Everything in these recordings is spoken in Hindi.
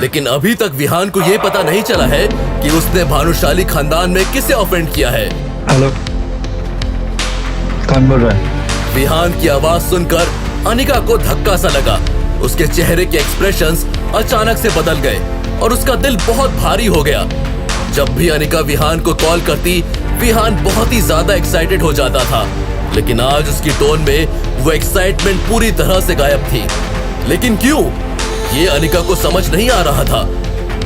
लेकिन अभी तक विहान को ये पता नहीं चला है कि उसने भानुशाली खानदान में किसे ऑफेंड किया है। हेलो, कौन बोल रहा है? विहान की आवाज सुनकर अनिका को धक्का सा लगा। उसके चेहरे के एक्सप्रेशंस अचानक से बदल गए और उसका दिल बहुत भारी हो गया। जब भी अनिका विहान को कॉल करती, विहान बहुत ही ज्यादा एक्साइटेड हो जाता था, लेकिन आज उसकी टोन में वो एक्साइटमेंट पूरी तरह से गायब थी। लेकिन क्यों? ये अनिका को समझ नहीं आ रहा था।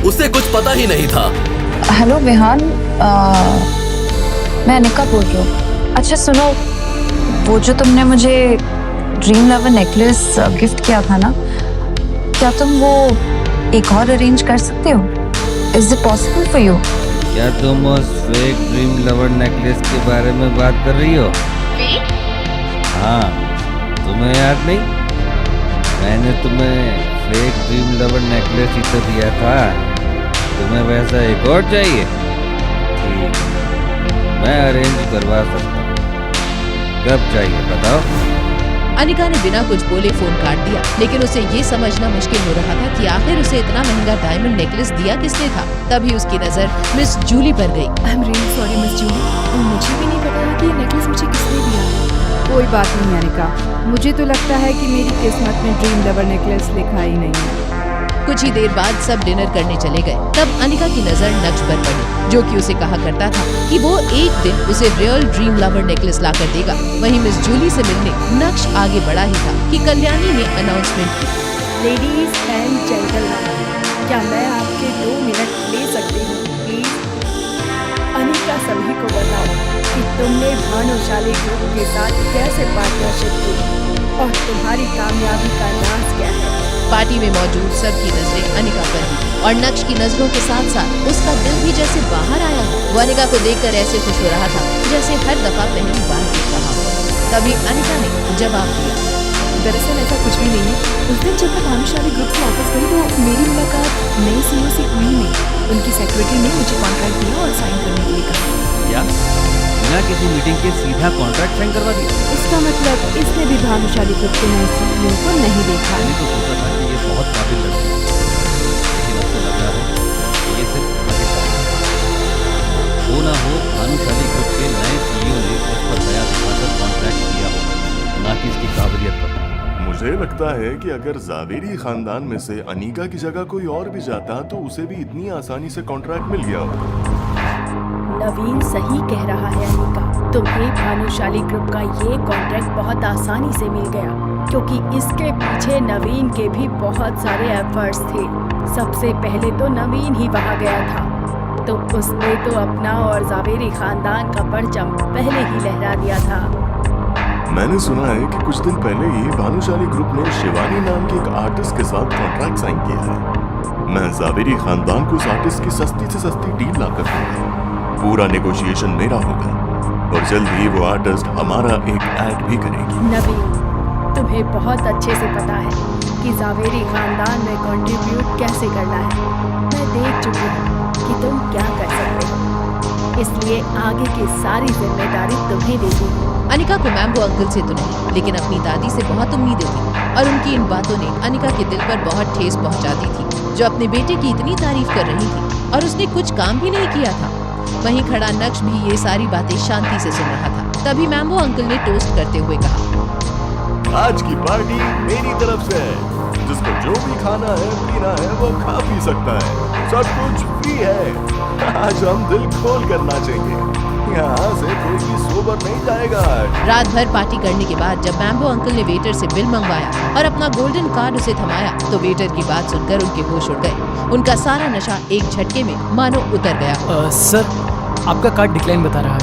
उसे कुछ पता ही नहीं था। हेलो विहान, मैं अनिका बोल रही हूँ। अच्छा सुनो, वो जो तुमने मुझे ड्रीम लवर नेकलेस गिफ्ट किया था ना, क्या तुम वो एक और अरेंज कर सकते हो? Is it possible for you? क्या तुम उस फेक ड्रीम लवर नेकलेस के बारे में बात कर रही हो? हाँ, तुम्हें याद नहीं? मैंने तुम्हें फेक ड्रीम लवर नेकलेस ही तो दिया था। तुम्हें वैसा एक और चाहिए? ठीक, मैं अरेंज करवा सकता हूँ। कब चाहिए बताओ? अनिका ने बिना कुछ बोले फोन काट दिया, लेकिन उसे ये समझना मुश्किल हो रहा था कि आखिर उसे इतना महंगा डायमंड नेकलेस दिया किसने था। तभी उसकी नजर मिस जूली पर गई। I am really sorry miss Julie, मुझे भी नहीं पता कि ये नेकलेस मुझे किसने दिया है। कोई बात नहीं अनिका, मुझे तो लगता है कि मेरी किस्मत में ड्रीम लवर नेकलेस लिखा ही नहीं है। कुछ ही देर बाद सब डिनर करने चले गए। तब अनिका की नजर नक्श पर पड़ी, जो कि उसे कहा करता था कि वो एक दिन उसे रियल ड्रीम लवर नेकलेस ला कर देगा। वहीं मिस जूली से मिलने नक्श आगे बढ़ा ही था कि कल्याणी ने अनाउंसमेंट की। लेडीज एंड जेंटलमैन, क्या मैं आपके 2 मिनट ले सकती हूँ प्लीज? अनिका सभी को बताओ कि तुमने भानुशाली ग्रुप के साथ कैसे पार्टनरशिप की और तुम्हारी कामयाबी का राज क्या है। पार्टी में मौजूद सबकी नजरें अनिका पर थी और नक्श की नजरों के साथ साथ उसका दिल भी जैसे बाहर आया हो। वो अनिका को देखकर ऐसे खुश हो रहा था जैसे हर दफा पहली बार देख रहा हो। तभी अनिका ने जवाब दिया, दरअसल ऐसा कुछ भी नहीं है। उस दिन जब मैं भानुशाली ग्रुप के ऑफिस गई तो मेरी मुलाकात नई सीईओ से हुई नहीं। उनकी सेक्रेटरी ने मुझे कॉन्ट्रैक्ट दिया और साइन करने के लिए कहा। क्या बिना किसी मीटिंग के सीधा कॉन्ट्रैक्ट साइन करवा दिया? इसका मतलब इसने भी भानुशाली ग्रुप के नए सीईओ को नहीं देखा। मैंने तो सोचा था कि ये बहुत काबिल लड़की है, लेकिन अब तो लग रहा है कि ये सिर्फ हो ना हो भानुशाली ग्रुप के नए सीईओ ने उस पर दया दिखाकर कॉन्ट्रैक्ट दिया हो, ना कि इसकी काबिलियत पर। मुझे लगता है कि अगर जावेरी खानदान में से अनीका की जगह कोई और भी जाता तो उसे भी इतनी आसानी से कॉन्ट्रैक्ट मिल गया होता। नवीन सही कह रहा है अनिका, तुम्हें भानुशाली ग्रुप का ये कॉन्ट्रैक्ट बहुत आसानी से मिल गया क्योंकि इसके पीछे नवीन के भी बहुत सारे एफर्ट्स थे। सबसे पहले तो नवीन ही वहाँ गया था, तो उसने तो अपना और जावेरी खानदान का परचम पहले ही लहरा दिया था। मैंने सुना है कि कुछ दिन पहले ही भानुशाली ग्रुप ने शिवानी नाम के एक आर्टिस्ट के साथ कॉन्ट्रैक्ट साइन किया है। मैं जावेरी खानदान को उस आर्टिस्ट की सस्ती से सस्ती डील ला कर दूंगा। पूरा नेगोशिएशन मेरा होगा और जल्द ही वो आर्टिस्ट हमारा एक ऐड भी करेगी। नवीन, तुम्हें बहुत अच्छे से पता है कि जावेरी खानदान में कंट्रीब्यूट कैसे करना है। मैं देख चुकी हूँ कि तुम क्या कर सकते हो, इसलिए आगे की सारी जिम्मेदारी तुम्हें देती हूँ। अनिका को मैम्बो अंकल से तो नहीं, लेकिन अपनी दादी से बहुत उम्मीदें थी और उनकी इन बातों ने अनिका के दिल पर बहुत ठेस पहुंचा दी थी, जो अपने बेटे की इतनी तारीफ कर रही थी और उसने कुछ काम भी नहीं किया था। वहीं खड़ा नक्श भी ये सारी बातें शांति से सुन रहा था। तभी मैम्बो अंकल ने टोस्ट करते हुए कहा, आज की पार्टी मेरी तरफ से है। जिसको जो भी खाना है पीना है वो खा पी सकता है, सब कुछ फ्री है। आज हम दिल खोल कर नाचेंगे, यहाँ से कोई भी सोबर नहीं जाएगा। रात भर पार्टी करने के बाद जब मैम्बो अंकल ने वेटर से बिल मंगवाया और अपना गोल्डन कार्ड उसे थमाया, तो वेटर की बात सुनकर उनके होश उड़ गए। उनका सारा नशा एक झटके में मानो उतर गया। सर, आपका कार्ड डिक्लाइन बता रहा है।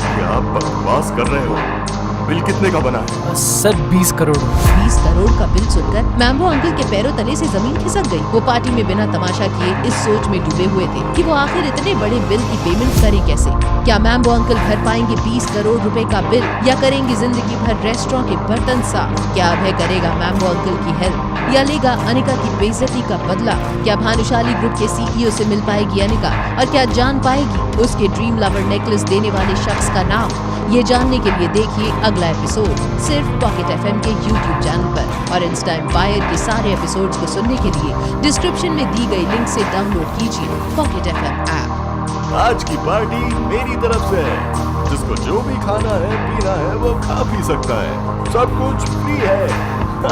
क्या आप बकवास कर रहे हो? बिल कितने का बना है? सर 20 करोड़। 20 करोड़ का बिल सुनकर मैम्बो अंकल के पैरों तले से जमीन खिसक गई। वो पार्टी में बिना तमाशा किए इस सोच में डूबे हुए थे कि वो आखिर इतने बड़े बिल की पेमेंट करें कैसे। क्या मैम्बो अंकल भर पाएंगे 20 करोड़ रुपए का बिल, या करेंगे जिंदगी भर रेस्टोरेंट के बर्तन साफ? क्या अभय करेगा मैम्बो अंकल की हेल्प या लेगा अनिका की बेइज्जती का बदला? क्या भानुशाली ग्रुप के सीईओ से मिल पाएगी अनिका और क्या जान पाएगी उसके ड्रीम लवर नेकलेस देने वाले शख्स का नाम? ये जानने के लिए देखिए अगला एपिसोड सिर्फ पॉकेट एफएम के YouTube चैनल पर। और इंस्टा एम्पायर के सारे एपिसोड्स को सुनने के लिए डिस्क्रिप्शन में दी गई लिंक से डाउनलोड कीजिए पॉकेट एफएम ऐप। आज की पार्टी मेरी तरफ से है। जिसको जो भी खाना है पीना है वो खा पी सकता है, सब कुछ फ्री है।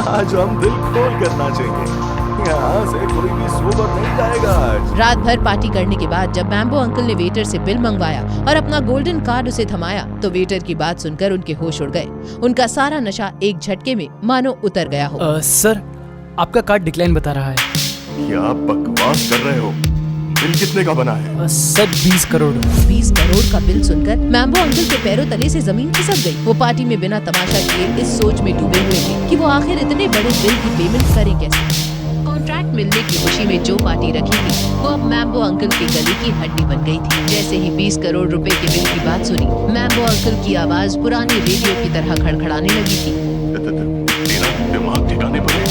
आज हम दिल खोल कर नाचेंगे, यहाँ से कोई भी सोबर नहीं जाएगा आज। रात भर पार्टी करने के बाद जब मैम्बो अंकल ने वेटर से बिल मंगवाया और अपना गोल्डन कार्ड उसे थमाया तो वेटर की बात सुनकर उनके होश उड़ गए। उनका सारा नशा एक झटके में मानो उतर गया हो। सर, आपका कार्ड डिक्लाइन बता रहा है। क्या बकवास कर रहे हो? बिल कितने का बना है? सर 20 करोड़। 20 करोड़ का बिल सुनकर मैम्बो अंकल के पैरों तले से जमीन खिसक गई। वो पार्टी में बिना तमाशा किए इस सोच में डूबे हुए थे कि वो आखिर इतने बड़े बिल की पेमेंट करें कैसे। कॉन्ट्रैक्ट मिलने की खुशी में जो पार्टी रखी थी वो अब मैम्बो अंकल के गले की हड्डी बन गई थी। जैसे ही 20 करोड़ रुपए के बिल की बात सुनी, मैम्बो अंकल की आवाज पुरानी रेडियो की तरह खड़खड़ाने लगी थी। तेरा दिमाग ठिकाने पर है।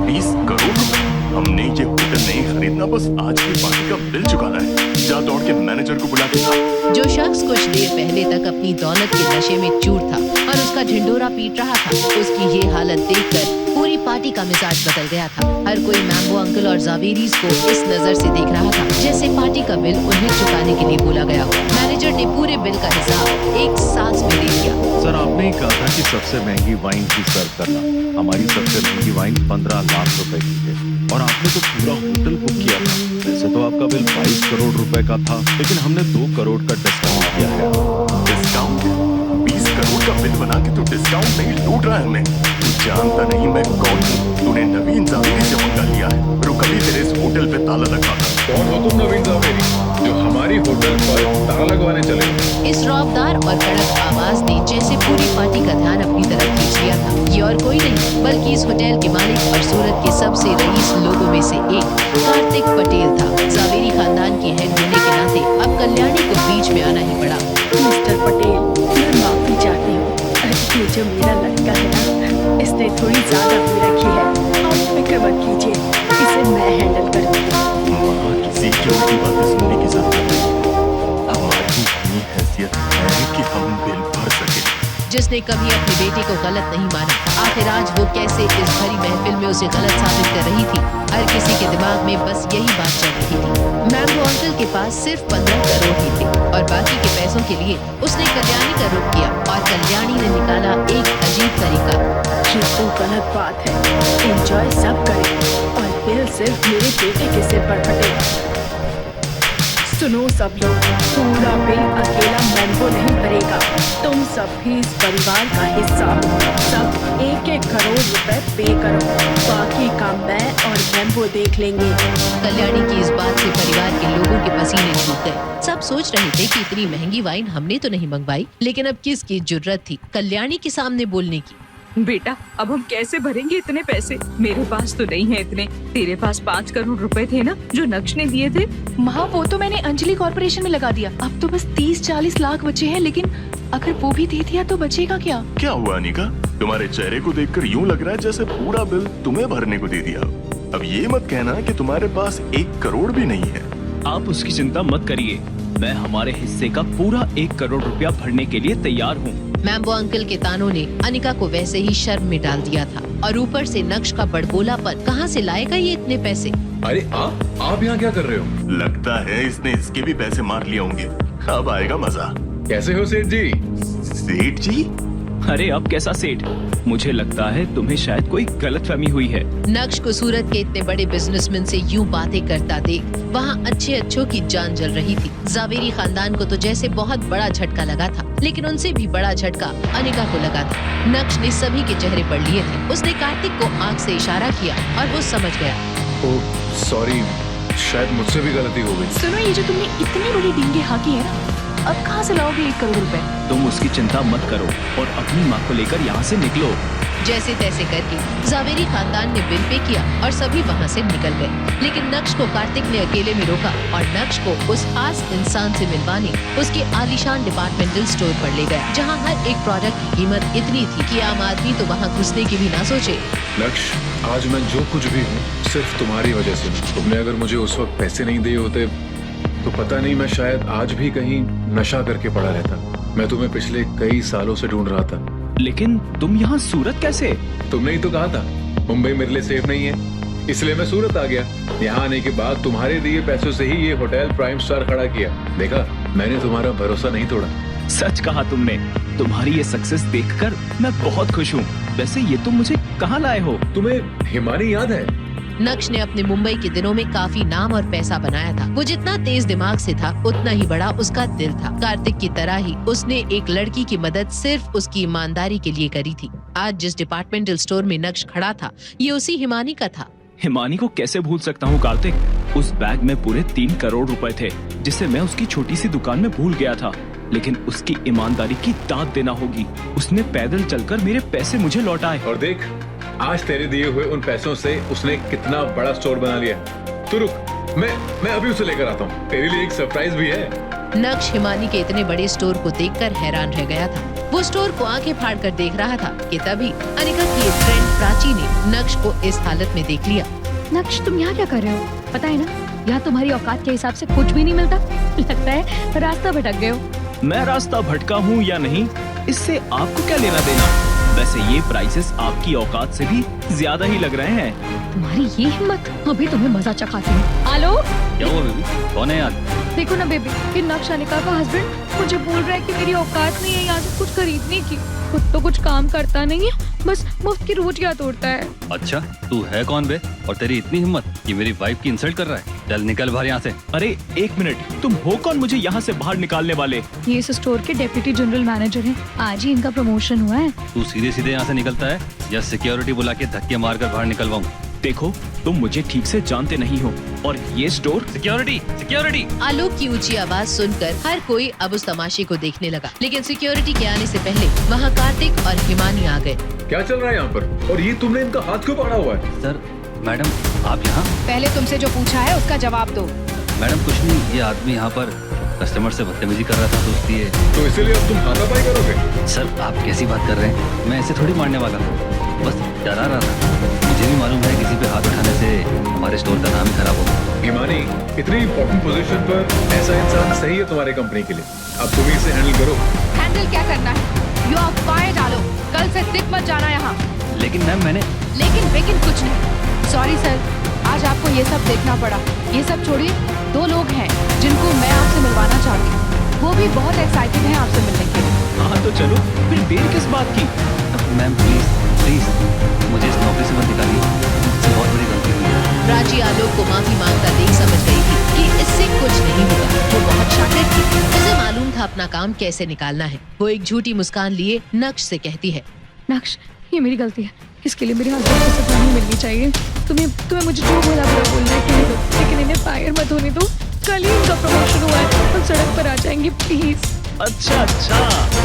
20 करोड़ रुपए? हमने ये होटल नहीं खरीदना, बस आज की पार्टी का बिल चुकाना है। जा दौड़ के मैनेजर को बुला के ला। जो शख्स कुछ देर पहले तक अपनी दौलत के नशे में चूर था और उसका ढिंडोरा पीट रहा था, उसकी ये हालत देखकर पूरी पार्टी का मिजाज बदल गया था। हर कोई मैम्बो अंकल और जावेरीज को इस नजर से देख रहा था जैसे पार्टी का बिल उन्हें चुकाने के लिए बोला गया हो। मैनेजर ने पूरे बिल का हिसाब एक सांस में दे दिया। सर, आपने ही कहा था कि सबसे महंगी वाइन ही सर्व करना। हमारी सबसे महंगी वाइन 15 लाख रुपए की है और आपने तो पूरा होटल बुक किया था। वैसे तो आपका बिल 22 करोड़ रुपए का था, लेकिन हमने 2 करोड़ का डिस्काउंट किया है। डिस्काउंट? 20 करोड़ का बिल बना के तो डिस्काउंट नहीं लूट रहा है हमें। तू जानता नहीं मैं कौन हूँ। तूने नवीन जावेरी से मंगा लिया है। रुक, अभी तेरे इस होटल पे ताला लगा था। कौन हो तुम नवीन जावेरी, जो हमारी होटल पर ताला लगवाने चले? इस रौबदार और कड़क आवाज ने जैसे पूरी पार्टी का ध्यान अपनी तरफ खींच लिया था। ये और कोई नहीं बल्कि इस होटल के मालिक और सूरत के सबसे रईस लोगों में से एक कार्तिक पटेल था। जावेरी खानदान की हेड होने के नाते अब कल्याणी को बीच में आना ही पड़ा। मिस्टर पटेल, मैं माफी चाहती हूँ। ये जो मेरा लड़का है ना, इसने थोड़ी ज्यादा पी रखी है। आप फिक्र मत कीजिए, इसे मैं हैंडल कर दूंगी। वहाँ किसी की उल्टी बातें सुनने की जरूरत है। हमारी इतनी हैसियत है कि हम बिल भर सके। जिसने कभी अपने बेटे को गलत नहीं माना, आखिर आज वो कैसे इस भरी महफिल में उसे गलत साबित कर रही थी। हर किसी के दिमाग में बस यही बात चल रही थी। मैम्बो अंकल के पास सिर्फ 15 करोड़ ही थे और बाकी के पैसों के लिए उसने कल्याणी का रुख किया और कल्याणी ने निकाला एक अजीब तरीका। ये तो गलत बात है। एंजॉय सब करें और बिल सिर्फ मेरे बेटे के सिर पर फटे। सुनो सब लोग, पूरा बिल अकेला मैम्बो नहीं भरेगा। तुम सब भी इस परिवार का हिस्सा हो। सब 1-1 करोड़ रुपए पे करो, बाकी का मैं और मैम्बो देख लेंगे। कल्याणी की इस बात से परिवार के लोगों के पसीने छूट गए। सब सोच रहे थे कि इतनी महंगी वाइन हमने तो नहीं मंगवाई, लेकिन अब किसकी जुर्रत थी कल्याणी के सामने बोलने की। बेटा, अब हम कैसे भरेंगे इतने पैसे? मेरे पास तो नहीं है इतने। तेरे पास 5 करोड़ रुपए थे ना, जो नक्श ने दिए थे। माँ, वो तो मैंने अंजलि कॉर्पोरेशन में लगा दिया। अब तो बस 30-40 लाख बचे हैं, लेकिन अगर वो भी दे दिया तो बचेगा क्या? क्या हुआ अनिका? तुम्हारे चेहरे को देखकर यूं लग रहा है जैसे पूरा बिल तुम्हें भरने को दे दिया। अब ये मत कहना कि तुम्हारे पास 1 करोड़ भी नहीं है। आप उसकी चिंता मत करिए, मैं हमारे हिस्से का पूरा 1 करोड़ रुपया भरने के लिए तैयार हूँ। मैम्बो अंकल के तानों ने अनिका को वैसे ही शर्म में डाल दिया था और ऊपर से नक्श का बड़बोलापन। कहाँ से लाएगा ये इतने पैसे? अरे आप यहाँ क्या कर रहे हो? लगता है इसने इसके भी पैसे मार लिए होंगे। अब आएगा मजा। कैसे हो सेठ जी? सेठ जी? अरे अब कैसा सेठ? मुझे लगता है तुम्हें शायद कोई गलतफहमी हुई है। नक्श को सूरत के इतने बड़े बिजनेसमैन से यूं बातें करता देख वहाँ अच्छों की जान जल रही थी। जावेरी खानदान को तो जैसे बहुत बड़ा झटका लगा था, लेकिन उनसे भी बड़ा झटका अनिका को लगा था। नक्श ने सभी के चेहरे पढ़ लिए थे। उसने कार्तिक को आंख से इशारा किया और वो समझ गया। ओह सॉरी, शायद मुझसे भी गलती हो गई। सुनो, ये जो तुमने इतनी बड़ी डींगे हाँकी है ना, अब कहाँ से लाओगे 1 करोड़ रुपए? तुम उसकी चिंता मत करो और अपनी माँ को लेकर यहाँ से निकलो। जैसे तैसे करके जावेरी खानदान ने बिल पे किया और सभी वहाँ से निकल गए। लेकिन नक्श को कार्तिक ने अकेले में रोका और नक्श को उस खास इंसान से मिलवाने उसके आलीशान डिपार्टमेंटल स्टोर पर ले गया, जहाँ हर एक प्रोडक्ट की कीमत इतनी थी कि आम आदमी तो वहाँ घुसने की भी ना सोचे। नक्श, आज मैं जो कुछ भी हूँ सिर्फ तुम्हारी वजह से। तुमने अगर मुझे उस वक्त पैसे नहीं दिए होते तो पता नहीं मैं शायद आज भी कहीं नशा करके पड़ा रहता। मैं तुम्हें पिछले कई सालों से ढूंढ रहा था, लेकिन तुम यहाँ सूरत कैसे? तुमने ही तो कहा था मुंबई मेरे लिए सेफ नहीं है, इसलिए मैं सूरत आ गया। यहाँ आने के बाद तुम्हारे दिए पैसों से ही ये होटल प्राइम स्टार खड़ा किया। देखा, मैंने तुम्हारा भरोसा नहीं तोड़ा। सच कहा तुमने। तुम्हारी ये सक्सेस देखकर मैं बहुत खुश हूँ। वैसे ये तुम मुझे कहाँ लाए हो? तुम्हें हिमानी याद है? नक्श ने अपने मुंबई के दिनों में काफी नाम और पैसा बनाया था। वो जितना तेज दिमाग से था उतना ही बड़ा उसका दिल था। कार्तिक की तरह ही उसने एक लड़की की मदद सिर्फ उसकी ईमानदारी के लिए करी थी। आज जिस डिपार्टमेंटल स्टोर में नक्श खड़ा था ये उसी हिमानी का था। हिमानी को कैसे भूल सकता हूँ कार्तिक? उस बैग में पूरे 3 करोड़ रुपए थे जिसे मैं उसकी छोटी सी दुकान में भूल गया था। लेकिन उसकी ईमानदारी की दाद देना होगी। उसने पैदल चलकर मेरे पैसे मुझे लौटाए। और देख, आज तेरे दिए हुए उन पैसों से उसने कितना बड़ा स्टोर बना लिया। तू रुक, मैं अभी उसे लेकर आता हूँ। तेरे लिए एक सरप्राइज भी है। नक्श हिमानी के इतने बड़े स्टोर को देखकर हैरान रह गया था। वो स्टोर को आंखें फाड़ कर देख रहा था कि तभी अनिका की एक फ्रेंड प्राची ने नक्श को इस हालत में देख लिया। नक्श, तुम यहाँ क्या कर रहे हो? पता है ना, यहाँ तुम्हारी औकात के हिसाब से कुछ भी नहीं मिलता। लगता है रास्ता भटक गए हो। मैं रास्ता भटका हूँ या नहीं, इससे आपको क्या लेना देना? वैसे ये प्राइसेस आपकी औकात से भी ज्यादा ही लग रहे हैं। तुम्हारी ये हिम्मत, अभी तुम्हें मजा चखाती हूँ। आलो, क्या हुआ बेबी? कौन है यार? देखो ना बेबी, ये नक्श अनिका का हस्बैंड मुझे बोल रहा है कि मेरी औकात नहीं है यहाँ से कुछ खरीदने की। खुद तो कुछ काम करता नहीं है, बस मुफ्त की रोटियां तोड़ता है। अच्छा, तू है कौन बे? और तेरी इतनी हिम्मत कि मेरी वाइफ की इंसल्ट कर रहा है? चल निकल बाहर यहाँ से। अरे एक मिनट, तुम हो कौन मुझे यहाँ से बाहर निकालने वाले? ये इस स्टोर के डेप्यूटी जनरल मैनेजर हैं। आज ही इनका प्रमोशन हुआ है। तू सीधे सीधे यहाँ से निकलता है या सिक्योरिटी बुला के धक्के मार कर बाहर निकलवाऊँ? देखो, तुम मुझे ठीक से जानते नहीं हो और ये स्टोर। Security, security! आलोक की ऊंची आवाज सुनकर हर कोई अब उस तमाशे को देखने लगा। लेकिन सिक्योरिटी के आने से पहले वहाँ कार्तिक और हिमानी आ गए। क्या चल रहा है यहाँ पर? और ये तुमने इनका हाथ क्यों पकड़ा हुआ है? सर, मैडम आप यहाँ? पहले तुमसे जो पूछा है उसका जवाब दो। मैडम कुछ नहीं, ये आदमी यहाँ पर कस्टमर से बदतमीजी कर रहा था तो इसलिए। तो इसीलिए अब तुम हाथापाई करोगे? सर आप कैसी बात कर रहे हैं? मैं ऐसे थोड़ी मारने वाला था, बस डरा रहा था। मुझे भी मालूम है किसी पे हाथ उठाने से हमारे स्टोर का नाम ही खराब होगा। हिमानी, इतनी इम्पोर्टेंट पोजीशन पर ऐसा इंसान सही है तुम्हारे कंपनी के लिए। अब तुम ही इसे हैंडल करो। हैंडल क्या करना है? यू आर फायर्ड आलोक। कल से दिख मत जाना यहाँ। लेकिन मैम मैंने। लेकिन कुछ नहीं। सॉरी सर, आज आपको ये सब देखना पड़ा। ये सब छोड़िए, 2 लोग हैं जिनको मैं आपसे मिलवाना चाहती हूँ। वो भी बहुत एक्साइटेड हैं आपसे मिलने के लिए। हाँ तो चलो, फिर देर किस बात की? मैम प्लीज मुझे इस नौकरी से मत निकालिए, मुझसे बहुत बड़ी गलती हुई है। प्राची आलोक को माफी मांगता देख समझ गई थी कि इससे कुछ नहीं होगा। वो बहुत शातिर थी, उसे मालूम था अपना काम कैसे निकालना है। वो एक झूठी मुस्कान लिए नक्श से कहती है, नक्श, ये मेरी गलती है। इसके लिए मेरे हस्बैंड को सजा नहीं मिलनी चाहिए। तुम्हें मुझे जो बोला बोलना है कहने दो, लेकिन इन्हें फायर मत होने दो। कल ही इनका प्रमोशन हुआ है और सड़क पर आ जाएंगे, प्लीज। अच्छा,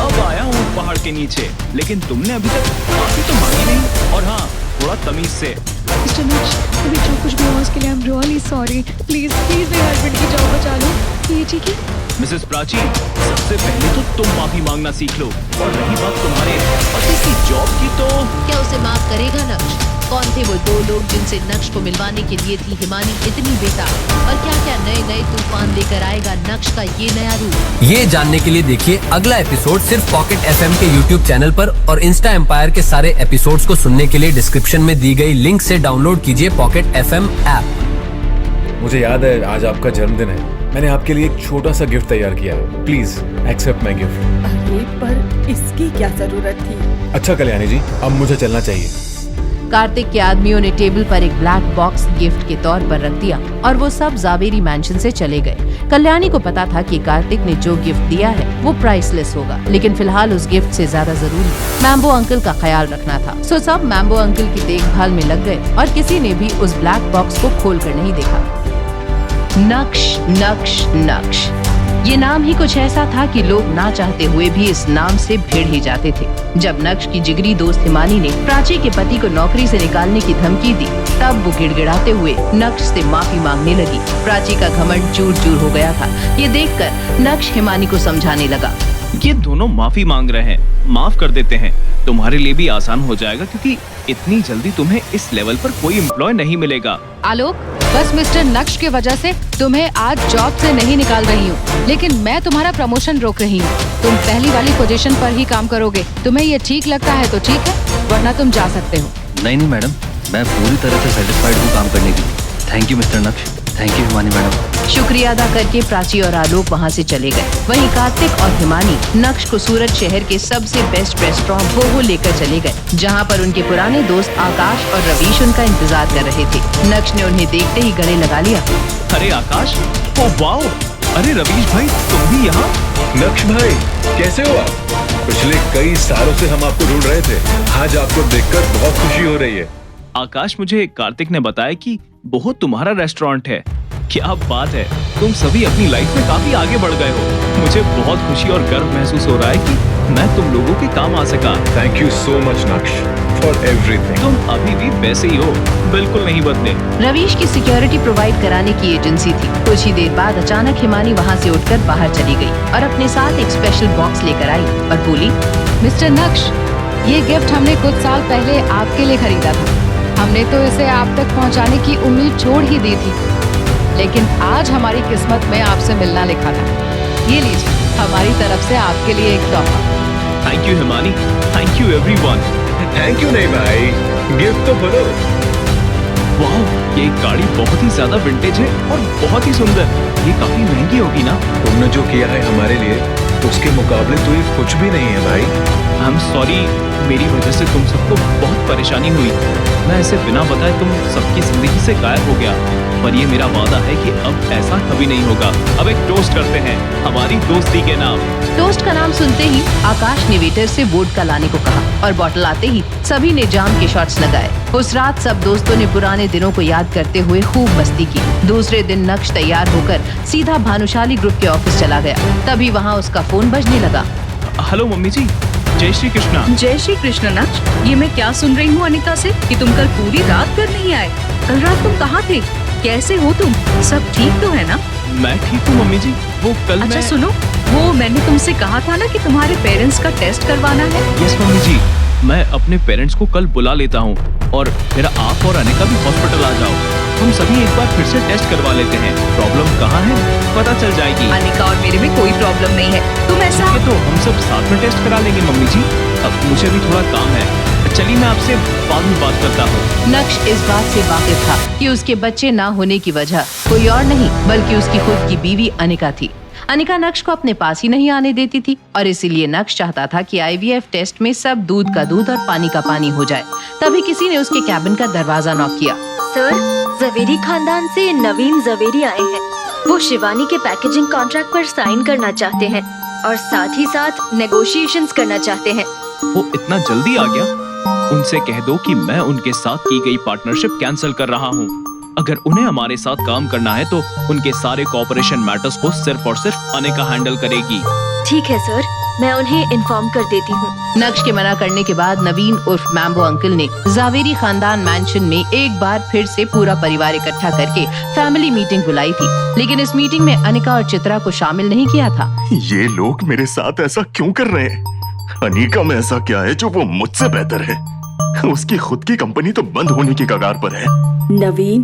अब आया हूँ पहाड़ के नीचे, लेकिन तुमने अभी तक माफी तो मांगी नहीं। और हाँ, थोड़ा तमीज से। मिस्टर नक्श, अभी जो कुछ भी हुआ उसके लिए आई एम रियली सॉरी। प्लीज मेरे हस्बैंड की जान बचा लो। ये ठीक है? मिसेस प्राची, सबसे पहले तो तुम माफी मांगना सीख लो। और रही बात तुम्हारे पति की जॉब की, तो क्या उसे माफ करेगा नक्श? कौन थे वो 2 लोग जिनसे नक्श को मिलवाने के लिए थी हिमानी इतनी बेताब? और क्या क्या नए तूफान लेकर आएगा नक्श का ये नया रूप? ये जानने के लिए देखिए अगला एपिसोड सिर्फ पॉकेट FM के YouTube चैनल पर, और इंस्टा एम्पायर के सारे एपिसोड्स को सुनने के लिए डिस्क्रिप्शन में दी गई लिंक से डाउनलोड कीजिए पॉकेट FM ऐप। मुझे याद है आज आपका जन्मदिन है। मैंने आपके लिए एक छोटा सा गिफ्ट तैयार किया है। Please accept my gift. अरे पर इसकी क्या जरूरत थी? अच्छा कल्याणी जी, अब मुझे चलना चाहिए। कार्तिक के आदमियों ने टेबल पर एक ब्लैक बॉक्स गिफ्ट के तौर पर रख दिया और वो सब जावेरी मैंशन से चले गए। कल्याणी को पता था कि कार्तिक ने जो गिफ्ट दिया है वो प्राइसलेस होगा, लेकिन फिलहाल उस गिफ्ट से ज्यादा जरूरी मैम्बो अंकल का ख्याल रखना था। सो सब मैम्बो अंकल की देखभाल में लग गए और किसी ने भी उस ब्लैक बॉक्स को खोल कर नहीं देखा। नक्श नक्श नक्श, ये नाम ही कुछ ऐसा था कि लोग ना चाहते हुए भी इस नाम से भिड़ ही जाते थे। जब नक्श की जिगरी दोस्त हिमानी ने प्राची के पति को नौकरी से निकालने की धमकी दी, तब वो गिड़गिड़ाते हुए नक्श से माफी मांगने लगी। प्राची का घमंड चूर चूर हो गया था। ये देखकर नक्श हिमानी को समझाने लगा, ये दोनों माफी मांग रहे हैं, माफ कर देते हैं। तुम्हारे लिए भी आसान हो जाएगा क्योंकि इतनी जल्दी तुम्हें इस लेवल पर कोई एम्प्लॉय नहीं मिलेगा। आलोक, बस मिस्टर नक्श की वजह से तुम्हें आज जॉब से नहीं निकाल रही हूँ, लेकिन मैं तुम्हारा प्रमोशन रोक रही हूँ। तुम पहली वाली पोजीशन पर ही काम करोगे। तुम्हें ये ठीक लगता है तो ठीक है, वरना तुम जा सकते हो। नहीं मैडम, मैं पूरी तरह से सेटिस्फाइड हूँ काम करने के लिए। थैंक यू मिस्टर नक्श, थैंक यू हिमानी मैडम। शुक्रिया अदा करके प्राची और आलोक वहाँ से चले गए। वहीं कार्तिक और हिमानी नक्श को सूरत शहर के सबसे बेस्ट रेस्टोरेंट वो लेकर चले गए, जहाँ पर उनके पुराने दोस्त आकाश और रवीश उनका इंतजार कर रहे थे। नक्श ने उन्हें देखते ही गले लगा लिया। अरे आकाश, ओ वाओ, अरे रवीश भाई तुम भी यहाँ? नक्श भाई कैसे हो आप? पिछले कई सालों से हम आपको ढूंढ रहे थे, आज आपको देखकर बहुत खुशी हो रही है। आकाश, मुझे कार्तिक ने बताया कि वो तुम्हारा रेस्टोरेंट है। क्या बात है, तुम सभी अपनी लाइफ में काफी आगे बढ़ गए हो। मुझे बहुत खुशी और गर्व महसूस हो रहा है कि मैं तुम लोगों के काम आ सका। थैंक यू सो मच नक्श फॉर एवरीथिंग। तुम अभी भी वैसे ही हो, बिल्कुल नहीं बदले। रवीश की सिक्योरिटी प्रोवाइड कराने की एजेंसी थी। कुछ ही देर बाद अचानक हिमानी वहाँ से उठकर बाहर चली गई और अपने साथ एक स्पेशल बॉक्स लेकर आई और बोली, मिस्टर नक्श, ये गिफ्ट हमने कुछ साल पहले आपके लिए खरीदा था। हमने तो इसे आप तक पहुंचाने की उम्मीद छोड़ ही दी थी, लेकिन आज हमारी किस्मत में आपसे मिलना लिखा था। ये लीजिए, हमारी तरफ से आपके लिए एक तोहफा। Thank you Himani, thank you everyone. Thank you नहीं भाई, गिफ्ट तो बोलो। वाह, ये गाड़ी बहुत ही ज्यादा विंटेज है और बहुत ही सुंदर। ये काफी महंगी होगी ना? तुमने जो किया है हमारे लिए उसके मुकाबले तो ये कुछ भी नहीं है भाई। आई एम सॉरी, मेरी वजह से तुम सबको बहुत परेशानी हुई। मैं ऐसे बिना बताए तुम सबकी जिंदगी से गायब हो गया, पर ये मेरा वादा है कि अब ऐसा कभी नहीं होगा। अब एक टोस्ट करते हैं हमारी दोस्ती के नाम। टोस्ट का नाम सुनते ही आकाश ने वेटर से वोडका लाने को कहा और बॉटल आते ही सभी ने जाम के शॉट्स लगाए। उस रात सब दोस्तों ने पुराने दिनों को याद करते हुए खूब मस्ती की। दूसरे दिन नक्श तैयार होकर सीधा भानुशाली ग्रुप के ऑफिस चला गया। तभी वहाँ उसका फोन बजने लगा। हेलो मम्मी जी, जय श्री कृष्णा। जय श्री कृष्ण नक्श, ये मैं क्या सुन रही हूँ अनिका से कि तुम कल पूरी रात घर नहीं आए। कल रात तुम कहाँ थे? कैसे हो तुम? सब ठीक तो है ना? मैं ठीक हूँ मम्मी जी। वो कल अच्छा सुनो, वो मैंने तुमसे कहा था ना कि तुम्हारे पेरेंट्स का टेस्ट करवाना है। यस मम्मी जी, मैं अपने पेरेंट्स को कल बुला लेता हूँ और फिर आप और अनिका भी हॉस्पिटल आ जाओ। हम सभी एक बार फिर से टेस्ट करवा लेते हैं। प्रॉब्लम कहाँ है पता चल जाएगी। अनिका और मेरे में कोई प्रॉब्लम नहीं है। तुम ऐसा तो हम सब साथ में टेस्ट करा लेंगे मम्मी जी। अब मुझे भी थोड़ा काम है, चलिए मैं आपसे बाद में बात करता हूँ। नक्श इस बात से वाकिफ था कि उसके बच्चे ना होने की वजह कोई और नहीं बल्कि उसकी खुद की बीवी अनिका थी। अनिका नक्श को अपने पास ही नहीं आने देती थी और इसीलिए नक्श चाहता था कि IVF टेस्ट में सब दूध का दूध और पानी का पानी हो जाए। तभी किसी ने उसके कैबिन का दरवाजा नॉक किया। सर, जवेरी खानदान से नवीन जवेरी आए हैं। वो शिवानी के पैकेजिंग कॉन्ट्रैक्ट पर साइन करना चाहते हैं और साथ ही साथ नेगोशिएशंस करना चाहते हैं। वो इतना जल्दी आ गया? उनसे कह दो कि मैं उनके साथ की गई पार्टनरशिप कैंसिल कर रहा हूँ। अगर उन्हें हमारे साथ काम करना है तो उनके सारे कॉर्पोरेशन मैटर्स को सिर्फ और सिर्फ अनिका हैंडल करेगी। ठीक है सर, मैं उन्हें इन्फॉर्म कर देती हूँ। नक्श के मना करने के बाद नवीन उर्फ मैम्बो अंकल ने जावेरी खानदान मैंशन में एक बार फिर से पूरा परिवार इकट्ठा करके फैमिली मीटिंग बुलाई थी, लेकिन इस मीटिंग में अनिका और चित्रा को शामिल नहीं किया था। ये लोग मेरे साथ ऐसा क्यों कर रहे हैं? अनिका में ऐसा क्या है जो वो मुझसे बेहतर है? उसकी खुद की कंपनी तो बंद होने की कगार पर है। नवीन,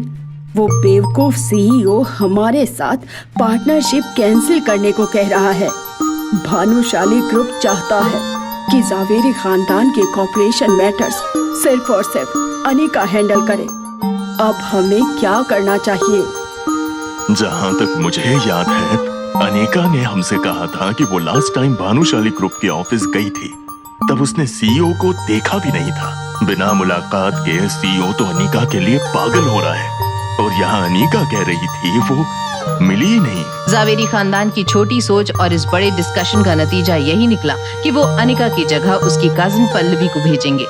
वो बेवकूफ CEO हमारे साथ पार्टनरशिप कैंसिल करने को कह रहा है। भानुशाली ग्रुप चाहता है कि जावेरी खानदान के कॉर्पोरेशन मैटर्स सिर्फ और सिर्फ अनिका हैंडल करे। अब हमें क्या करना चाहिए? जहाँ तक मुझे याद है, अनिका ने हमसे कहा था कि वो लास्ट टाइम भानुशाली ग्रुप के ऑफिस गई थी, तब उसने CEO को देखा भी नहीं था। बिना मुलाकात के CEO तो अनिका के लिए पागल हो रहा है और यहाँ अनिका कह रही थी वो मिली ही नहीं। जावेरी खानदान की छोटी सोच और इस बड़े डिस्कशन का नतीजा यही निकला कि वो अनिका की जगह उसकी कजिन पल्लवी को भेजेंगे।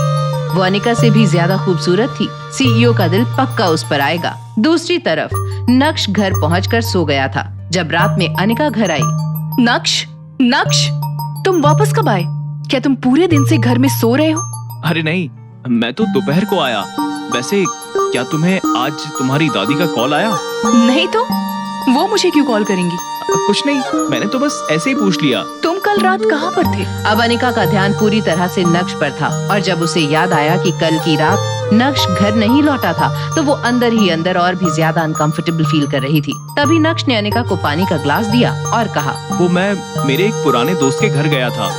वो अनिका से भी ज्यादा खूबसूरत थी। CEO का दिल पक्का उस पर आएगा। दूसरी तरफ नक्श घर पहुंचकर सो गया था जब रात में अनिका घर आई। नक्श, तुम वापस कब आए? क्या तुम पूरे दिन से घर में सो रहे हो? अरे नहीं, मैं तो दोपहर को आया। वैसे क्या तुम्हें आज तुम्हारी दादी का कॉल आया? नहीं तो वो मुझे क्यों कॉल करेंगी? कुछ नहीं, मैंने तो बस ऐसे ही पूछ लिया। तुम कल रात कहाँ पर थे? अब अनिका का ध्यान पूरी तरह से नक्श पर था और जब उसे याद आया कि कल की रात नक्श घर नहीं लौटा था तो वो अंदर ही अंदर और भी ज्यादा अनकंफर्टेबल फील कर रही थी। तभी नक्श ने अनिका को पानी का ग्लास दिया और कहा, वो मैं मेरे एक पुराने दोस्त के घर गया था।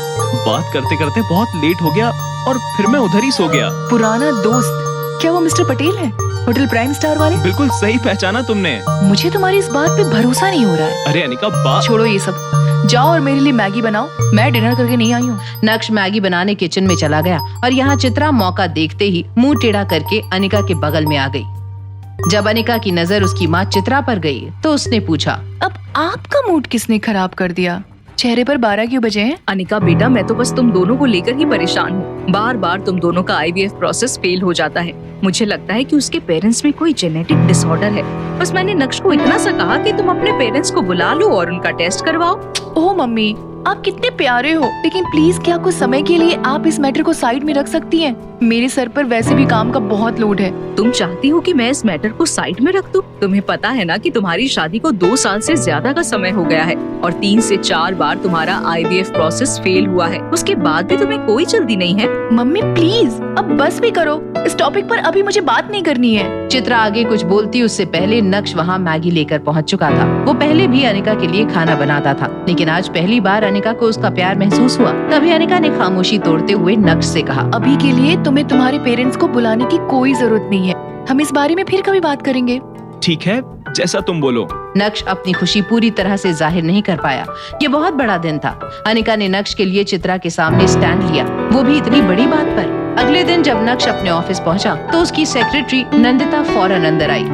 बात करते करते बहुत लेट हो गया और फिर मैं उधर ही सो गया। पुराना दोस्त? क्या वो मिस्टर पटेल है, होटल प्राइम स्टार वाले? बिल्कुल सही पहचाना तुमने। मुझे तुम्हारी इस बात पे भरोसा नहीं हो रहा है। अरे अनिका, बात छोड़ो ये सब, जाओ और मेरे लिए मैगी बनाओ, मैं डिनर करके नहीं आई हूँ। नक्श मैगी बनाने किचन में चला गया और यहाँ चित्रा मौका देखते ही मुंह टेढ़ा करके अनिका के बगल में आ गई। जब अनिका की नजर उसकी माँ चित्रा पर गई तो उसने पूछा, अब आपका मूड किसने खराब कर दिया? चेहरे पर 12 क्यों बजे हैं? अनिका बेटा, मैं तो बस तुम दोनों को लेकर ही परेशान हूँ। बार बार तुम दोनों का IVF प्रोसेस फेल हो जाता है। मुझे लगता है कि उसके पेरेंट्स में कोई जेनेटिक डिसऑर्डर है। बस मैंने नक्श को इतना सा कहा कि तुम अपने पेरेंट्स को बुला लो और उनका टेस्ट करवाओ। ओह मम्मी, आप कितने प्यारे हो, लेकिन प्लीज क्या कुछ समय के लिए आप इस मैटर को साइड में रख सकती हैं? मेरे सर पर वैसे भी काम का बहुत लोड है। तुम चाहती हो कि मैं इस मैटर को साइड में रख दूं? तुम्हें पता है ना कि तुम्हारी शादी को 2 साल से ज्यादा का समय हो गया है और 3 से 4 बार तुम्हारा IVF प्रोसेस फेल हुआ है। उसके बाद भी तुम्हें कोई जल्दी नहीं है। मम्मी प्लीज अब बस भी करो, इस टॉपिक पर अभी मुझे बात नहीं करनी है। चित्रा आगे कुछ बोलती उससे पहले नक्श वहाँ मैगी लेकर पहुँच चुका था। वो पहले भी अनिका के लिए खाना बनाता था, लेकिन आज पहली बार अनिका को उसका प्यार महसूस हुआ। तभी अनिका ने खामोशी तोड़ते हुए नक्श से कहा, अभी के लिए तुम्हें तुम्हारे पेरेंट्स को बुलाने की कोई जरूरत नहीं है। हम इस बारे में फिर कभी बात करेंगे। ठीक है, जैसा तुम बोलो। नक्श अपनी खुशी पूरी तरह से जाहिर नहीं कर पाया। ये बहुत बड़ा दिन था। अनिका ने नक्श के लिए चित्रा के सामने स्टैंड लिया, वो भी इतनी बड़ी बात पर। अगले दिन जब नक्श अपने ऑफिस पहुंचा तो उसकी सेक्रेटरी नंदिता फौरन अंदर आई।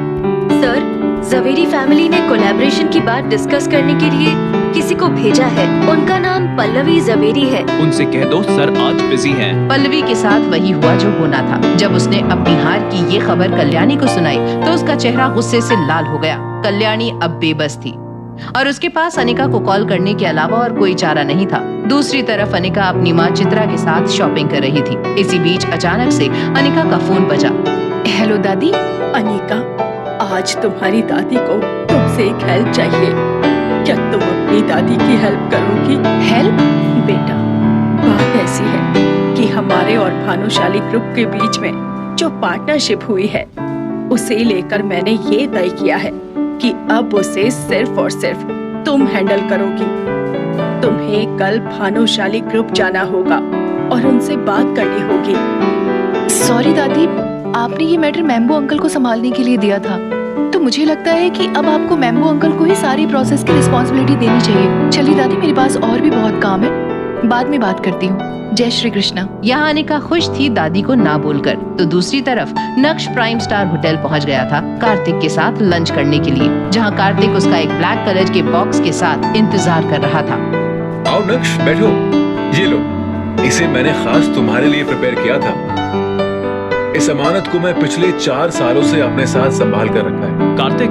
सर, जवेरी फैमिली ने कोलैबोरेशन की बात डिस्कस करने के लिए किसी को भेजा है। उनका नाम पल्लवी जवेरी है। उनसे कह दो सर आज बिजी हैं। पल्लवी के साथ वही हुआ जो होना था। जब उसने अपनी हार की ये खबर कल्याणी को सुनाई तो उसका चेहरा गुस्से से लाल हो गया। कल्याणी अब बेबस थी और उसके पास अनिका को कॉल करने के अलावा और कोई चारा नहीं था। दूसरी तरफ अनिका अपनी माँ चित्रा के साथ शॉपिंग कर रही थी। इसी बीच अचानक से अनिका का फोन बजा। हेलो दादी। अनिका, आज तुम्हारी दादी को तुमसे एक हेल्प चाहिए। क्या तुम अपनी दादी की हेल्प करोगी? हेल्प? बेटा, बात ऐसी है कि हमारे और भानुशाली ग्रुप के बीच में जो पार्टनरशिप हुई है उसे लेकर मैंने ये तय किया है कि अब उसे सिर्फ और सिर्फ तुम हैंडल करोगी। तुम्हें कल भानुशाली ग्रुप जाना होगा और उनसे बात करनी होगी। सॉरी दादी, आपने ये मैटर मैम्बो अंकल को संभालने के लिए दिया था, तो मुझे लगता है कि अब आपको मैम्बो अंकल को ही सारी प्रोसेस की रिस्पॉन्सिबिलिटी देनी चाहिए। चलिए दादी, मेरे पास और भी बहुत काम है, बाद में बात करती हूँ। जय श्री कृष्णा। यहाँ अनिका खुश थी दादी को ना बोलकर, तो दूसरी तरफ नक्श प्राइम स्टार होटल पहुँच गया था कार्तिक के साथ लंच करने के लिए, जहाँ कार्तिक उसका एक ब्लैक कलर के बॉक्स के साथ इंतजार कर रहा था। आओ नक्श, बैठो। ये लो, इसे मैंने खास तुम्हारे लिए प्रिपेयर किया था। इस अमानत को मैं पिछले 4 सालों से अपने साथ संभाल कर रखा है। कार्तिक,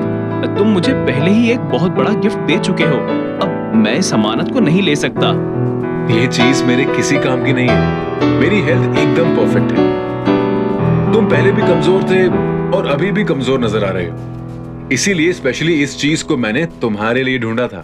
तुम मुझे पहले ही एक बहुत बड़ा गिफ्ट दे चुके हो। अब मैं इस अमानत को नहीं ले सकता। ये चीज मेरे किसी काम की नहीं है। मेरी हेल्थ एकदम परफेक्ट है। तुम पहले भी कमजोर थे और अभी भी कमजोर नजर आ रहे हो, इसीलिए स्पेशली इस चीज को मैंने तुम्हारे लिए ढूंढा था।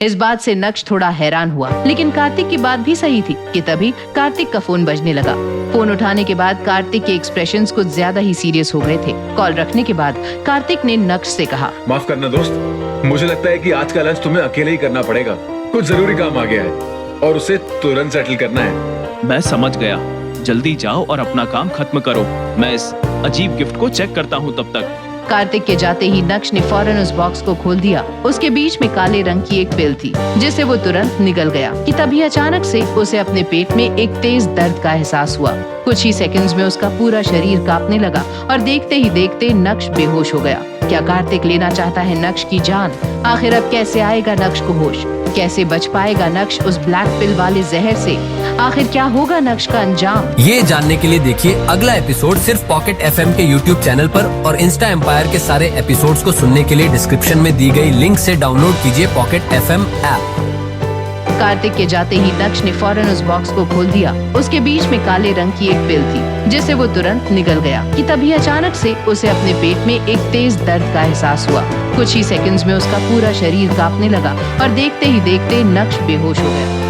इस बात से नक्श थोड़ा हैरान हुआ, लेकिन कार्तिक की बात भी सही थी कि तभी कार्तिक का फोन बजने लगा। फोन उठाने के बाद कार्तिक के एक्सप्रेशंस कुछ ज्यादा ही सीरियस हो गए थे। कॉल रखने के बाद कार्तिक ने नक्श से कहा, माफ करना दोस्त, मुझे लगता है कि आज का लंच तुम्हें अकेले ही करना पड़ेगा। कुछ जरूरी काम आ गया है और उसे तुरंत सेटल करना है। मैं समझ गया, जल्दी जाओ और अपना काम खत्म करो। मैं इस अजीब गिफ्ट को चेक करता हूँ तब तक। कार्तिक के जाते ही नक्श ने फौरन उस बॉक्स को खोल दिया। उसके बीच में काले रंग की एक पिल थी जिसे वो तुरंत निगल गया कि तभी अचानक से उसे अपने पेट में एक तेज दर्द का एहसास हुआ। कुछ ही सेकंड्स में उसका पूरा शरीर कांपने लगा और देखते ही देखते नक्श बेहोश हो गया। क्या कार्तिक लेना चाहता है नक्श की जान? आखिर अब कैसे आएगा नक्श को होश? कैसे बच पाएगा नक्श उस ब्लैक पिल वाले जहर से? आखिर क्या होगा नक्श का अंजाम? ये जानने के लिए देखिए अगला एपिसोड सिर्फ पॉकेट FM के YouTube चैनल पर और इंस्टा एम्पायर के सारे एपिसोड्स को सुनने के लिए डिस्क्रिप्शन में दी गई लिंक से डाउनलोड कीजिए पॉकेट FM ऐप। कार्तिक के जाते ही नक्श ने फौरन उस बॉक्स को खोल दिया। उसके बीच में काले रंग की एक पिल थी जिसे वो तुरंत निगल गया कि तभी अचानक से उसे अपने पेट में एक तेज दर्द का एहसास हुआ। कुछ ही सेकंड्स में उसका पूरा शरीर कांपने लगा और देखते ही देखते नक्श बेहोश हो गया।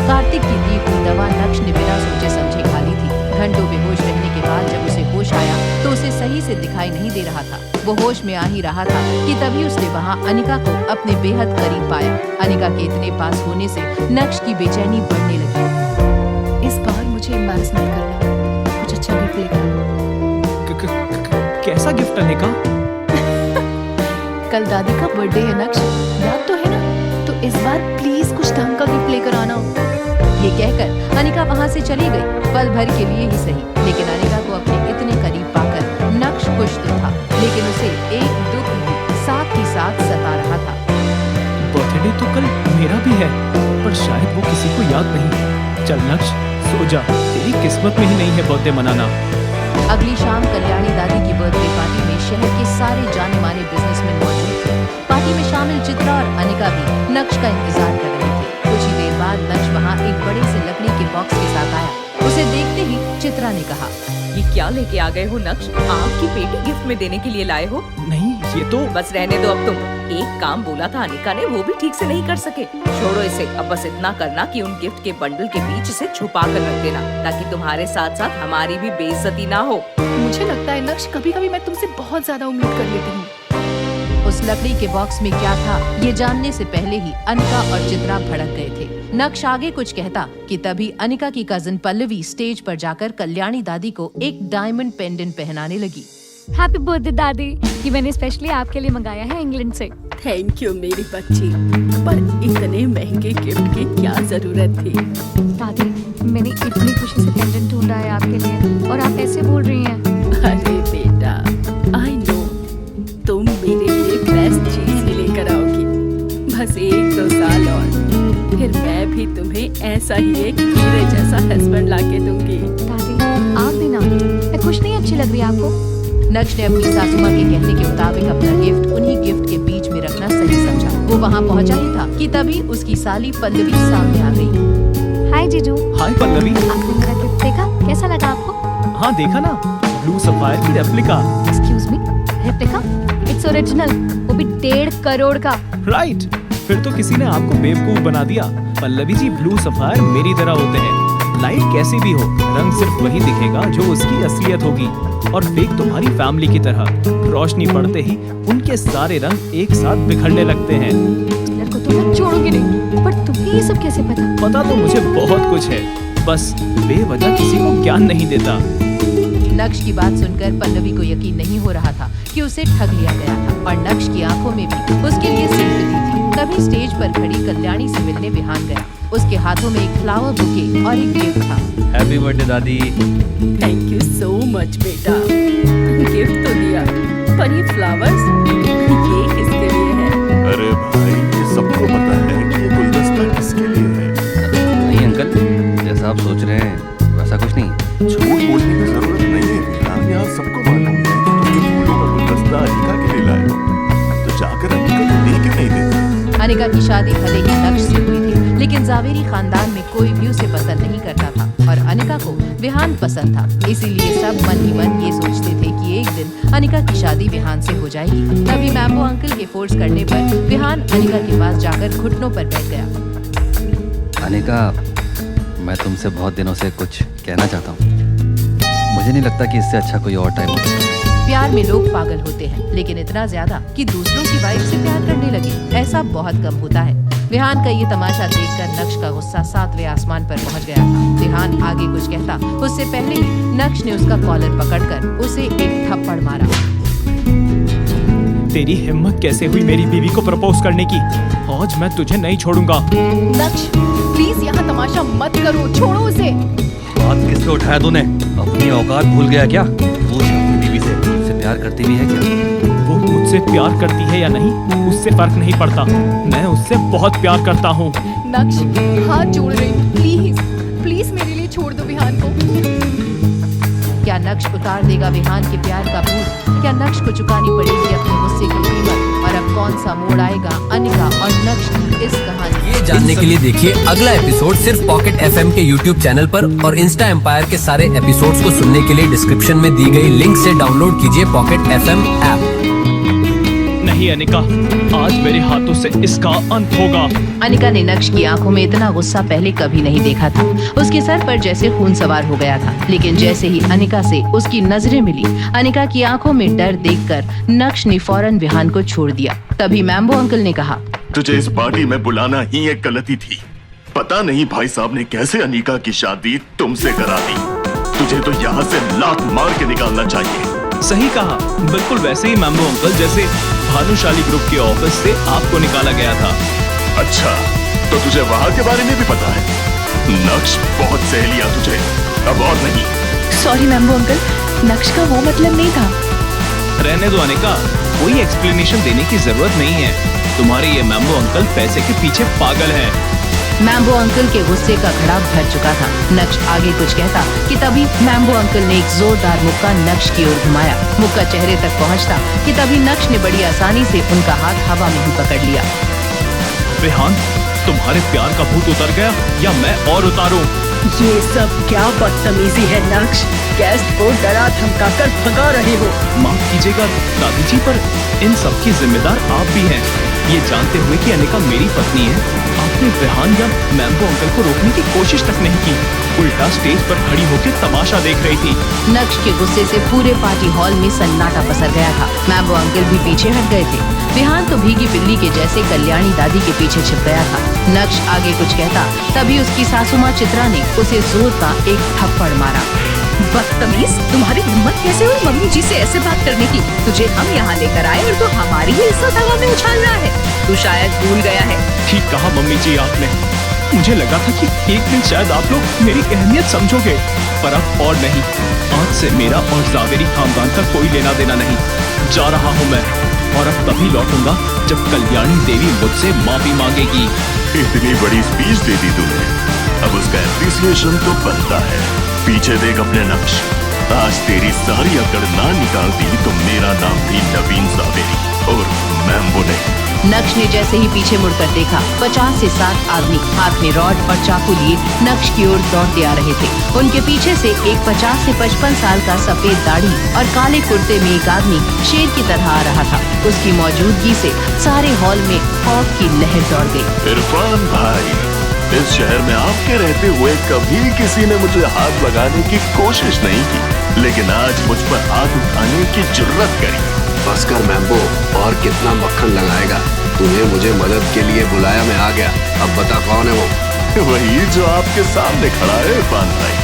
कार्तिक की दी हुई दवा नक्श ने बिना सोचे समझे खा ली थी। घंटों बेहोश रहने के बाद जब उसे होश आया तो उसे सही से दिखाई नहीं दे रहा था। वो होश में आ ही रहा था कि तभी उसने वहाँ अनिका को अपने बेहद करीब पाया। अनिका के इतने पास होने से नक्श की बेचैनी बढ़ने लगी। इस बार मुझे एम्बैरस मत करना, कुछ अच्छा गिफ्ट लेकर। कैसा गिफ्ट अनिका? कल दादी का बर्थडे है नक्श, याद तो है ना? तो इस बार प्लीज कुछ ढंग का गिफ्ट लेकर आना। ये कहकर अनिका वहाँ से चली गई, पल भर के लिए ही सही, लेकिन अनिका को अपने इतने करीब पाकर नक्श खुश तो था, लेकिन उसे एक दुख भी साथ ही साथ सता रहा था। बर्थडे तो कल मेरा भी है, पर शायद वो किसी को याद नहीं। चल नक्श, सो जा, तेरी किस्मत में ही नहीं है बर्थडे मनाना। अगली शाम कल्याणी दादी की बर्थडे पार्टी में शहर के सारे जाने माने बिजनेसमैन मौजूद थे। पार्टी में शामिल चित्रा और अनिका भी नक्श का इंतजार कर रहे थे। कुछ ही देर बाद नक्श वहाँ एक बड़े से लकड़ी के बॉक्स के साथ आया। उसे देखते ही चित्रा ने कहा, ये क्या लेके आ गए हो नक्श? आपकी बेटी गिफ्ट में देने के लिए लाए हो? नहीं, ये तो बस रहने दो अब तुम। एक काम बोला था अनिका ने, वो भी ठीक से नहीं कर सके। छोड़ो इसे, अब बस इतना करना कि उन गिफ्ट के बंडल के बीच इसे छुपा कर रख देना, ताकि तुम्हारे साथ साथ हमारी भी बेइज्जती ना हो। मुझे लगता है नक्श, कभी कभी मैं तुमसे बहुत ज्यादा उम्मीद कर लेती हूँ। उस लकड़ी के बॉक्स में क्या था ये जानने से पहले ही अनिका और चित्रा भड़क गए थे। नक्श आगे कुछ कहता कि तभी अनिका की कजिन पल्लवी स्टेज पर जाकर कल्याणी दादी को एक डायमंड पेंडेंट पहनाने लगी। हैप्पी बर्थडे दादी, ये मैंने स्पेशली आपके लिए मंगाया है इंग्लैंड से। थैंक यू मेरी बच्ची, पर इतने महंगे गिफ्ट की क्या जरूरत थी? दादी, मैंने इतनी खुशी से पेंडेंट ढूंढा है आपके लिए और आप ऐसे बोल रही हैं। अरे बेटा, आई नो तुम मेरे लिए बेस्ट चीज ही लेकर आओगी। बस 1-2 साल और फिर मैं भी तुम्हें ऐसा ही एक हीरे जैसा हस्बैंड लाके दूंगी। दादी, आप भी ना, मैं खुश नहीं अच्छी लग रही आपको? नक्श ने अपनी सासू माँ के कहने के मुताबिक अपना गिफ्ट उन्हीं गिफ्ट के बीच में रखना सही समझा। वो वहाँ पहुँचा ही था कि तभी उसकी साली पल्लवी सामने आ गई। हाय जीजू। हाय पल्लवी। आपने मेरा गिफ्ट देखा, कैसा लगा आपको? हाँ देखा ना, ब्लू सफायर की replica. Excuse me, replica? Its original, वो भी 1.5 करोड़ का। राइट, फिर तो किसी ने आपको बेवकूफ बना दिया। पल्लवी जी, ब्लू सफायर मेरी तरह होते हैं। लाइट कैसी भी हो, रंग सिर्फ वही दिखेगा जो उसकी असलियत होगी, और फेक तुम्हारी फैमिली की तरह। रोशनी पड़ते ही उनके सारे रंग एक साथ बिखरने लगते हैं। लड़को तो मैं छोड़ूंगी नहीं, पर तुम्हें ये सब कैसे पता? पता तो मुझे बहुत कुछ है, बस बेवजह किसी को ज्ञान नहीं देता। नक्श की बात सुनकर पल्लवी को यकीन नहीं हो रहा था कि उसे ठग लिया गया था, और नक्श की आंखों में भी उसके लिए सिंपैथी थी। तभी स्टेज पर खड़ी कल्याणी से मिलने विहान गया। उसके हाथों में एक फ्लावर बुके और एक गिफ्ट था। हैप्पी बर्थडे दादी। थैंक यू सो मच बेटा, गिफ्ट तो दिया, पर ये फ्लावर्स ये किसके लिए है? अरे भाई, ये सबको पता है कि ये गुलदस्ता किसके लिए है। नहीं अंकल, जैसा आप सोच रहे हैं वैसा कुछ नहीं। झूठ बोलने की जरूरत नहीं है बेटा, यहाँ सबको मालूम है कि तुम जो फूलों का गुलदस्ता अनिका के लिए लाए हो, तो जाकर अनिका को दे क्यों नहीं देते? अनिका की शादी भले ही नक्श से हुई थी, लेकिन जावेरी खानदान में कोई भी उसे पसंद नहीं करता था, और अनिका को विहान पसंद था। इसीलिए सब मन ही मन ये सोचते थे कि एक दिन अनिका की शादी विहान से हो जाएगी। तभी मैम्बो अंकल के फोर्स करने पर विहान अनिका के पास जाकर घुटनों पर बैठ गया। अनिका, मैं तुमसे बहुत दिनों से कुछ कहना चाहता हूँ। मुझे नहीं लगता कि इससे अच्छा कोई और टाइम हो सकता है। प्यार में लोग पागल होते हैं, लेकिन इतना ज्यादा कि दूसरों की वाइफ से प्यार करने लगे, ऐसा बहुत कम होता है। विहान का ये तमाशा देखकर नक्श का गुस्सा 7वें आसमान पर पहुंच गया था। विहान आगे कुछ कहता उससे पहले ही नक्श ने उसका कॉलर पकड़कर उसे एक थप्पड़ मारा। तेरी हिम्मत कैसे हुई मेरी बीवी को प्रपोज करने की? आज मैं तुझे नहीं छोड़ूंगा। नक्श, प्लीज यहाँ तमाशा मत करो, छोड़ो उसे। हाथ किससे उठाया तूने? अपनी औकात भूल गया क्या? पूछ अपनी बीवी से, उससे प्यार करती भी है क्या? वो मुझसे प्यार करती है या नहीं, उससे फर्क नहीं पड़ता। मैं उससे बहुत प्यार करता हूँ। नक्श, हाथ जोड़ रही हूँ, प्लीज प्लीज मेरे लिए छोड़ दो विहान को। क्या नक्श उतार देगा विहान के प्यार का भूत? क्या नक्श को चुकानी पड़ेगी अपने गुस्से की कीमत? और अब कौन सा मोड़ आएगा अनिका और नक्श की इस कहानी। ये जानने के लिए देखिए अगला एपिसोड सिर्फ पॉकेट एफएम के यूट्यूब चैनल पर और इंस्टा एम्पायर के सारे एपिसोड्स को सुनने के लिए डिस्क्रिप्शन में दी गई लिंक से डाउनलोड कीजिए पॉकेट एफएम ऐप। नहीं अनिका, आज मेरे हाथों से इसका अंत होगा। अनिका ने नक्श की आंखों में इतना गुस्सा पहले कभी नहीं देखा था। उसके सर पर जैसे खून सवार हो गया था। लेकिन जैसे ही अनिका से उसकी नजरें मिली, अनिका की आंखों में डर देखकर नक्श ने फौरन विहान को छोड़ दिया। तभी मैम्बो अंकल ने कहा, तुझे इस पार्टी में बुलाना ही एक गलती थी। पता नहीं भाई साहब ने कैसे अनिका की शादी तुमसे करा दी। तुझे तो यहाँ से लात मार के निकालना चाहिए। सही कहा, बिल्कुल वैसे ही मैम्बो अंकल जैसे भानुशाली ग्रुप के ऑफिस से आपको निकाला गया था। अच्छा, तो तुझे वहाँ के बारे में भी पता है? नक्श बहुत सह लिया तुझे, अब और नहीं। सॉरी मैम्बो अंकल, नक्श का वो मतलब नहीं था। रहने दो अनिका, कोई एक्सप्लेनेशन देने की जरूरत नहीं है। तुम्हारे ये मैम्बो अंकल पैसे के पीछे पागल हैं। मैम्बो अंकल के गुस्से का घड़ा भर चुका था। नक्श आगे कुछ कहता कि तभी मैम्बो अंकल ने एक जोरदार मुक्का नक्श की ओर घुमाया। मुक्का चेहरे तक पहुंचता कि तभी नक्श ने बड़ी आसानी से उनका हाथ हवा में ही पकड़ लिया। विहान, तुम्हारे प्यार का भूत उतर गया या मैं और उतारूं? ये सब क्या बदतमीजी है नक्श? गेस्ट को डरा धमका कर भगा रहे हो। माफ कीजिएगा दादी जी, पर इन सब की जिम्मेदार आप भी हैं। ये जानते हुए कि अनिका मेरी पत्नी है, आपने विहान या मैम्बो अंकल को रोकने की कोशिश तक नहीं की। उल्टा स्टेज पर खड़ी होकर तमाशा देख रही थी। नक्श के गुस्से से पूरे पार्टी हॉल में सन्नाटा पसर गया था। मैम्बो अंकल भी पीछे हट गए थे। विहान तो भीगी बिल्ली के जैसे कल्याणी दादी के पीछे छिप गया था। नक्श आगे कुछ कहता, तभी उसकी सासू माँ चित्रा ने उसे जोर का एक थप्पड़ मारा। बदतमीज, तुम्हारी हिम्मत कैसे हुई मम्मी जी से ऐसे बात करने की? तुझे हम यहाँ लेकर आए और तू हमारी ही इज्जत हवा में उछाल रहा है। तू शायद भूल गया है। ठीक कहा मम्मी जी आपने। मुझे लगा था कि एक दिन शायद आप लोग मेरी अहमियत समझोगे, पर अब और नहीं। आज से मेरा और जावेरी खानदान का कोई लेना देना नहीं। जा रहा हूँ मैं, और अब तभी लौटूंगा जब कल्याणी देवी मुझसे माफी मांगेगी। इतनी बड़ी स्पीच दे दी तूने, अब उसका एप्रिसिएशन तो बनता है। पीछे देख अपने नक्श, आज तेरी सारी अकड़ ना निकाल दी तो मेरा नाम भी नवीन जावेरी और मैम्बो नहीं। नक्श ने जैसे ही पीछे मुड़कर देखा, 50 से 60 आदमी हाथ में रॉड और चाकू लिए नक्श की ओर दौड़ते आ रहे थे। उनके पीछे से एक 50 से 55 साल का सफेद दाढ़ी और काले कुर्ते में एक आदमी शेर की तरह आ रहा था। उसकी मौजूदगी से सारे हॉल में खौफ की लहर दौड़ गई। इरफान भाई, इस शहर में आपके रहते हुए कभी किसी ने मुझे हाथ लगाने की कोशिश नहीं की, लेकिन आज मुझ पर हाथ उठाने की जुर्रत करी। बस कर मैम्बो, और कितना मक्खन लगाएगा? तूने मुझे मदद के लिए बुलाया, मैं आ गया। अब बता कौन है वो? वही जो आपके सामने खड़ा है इरफान भाई।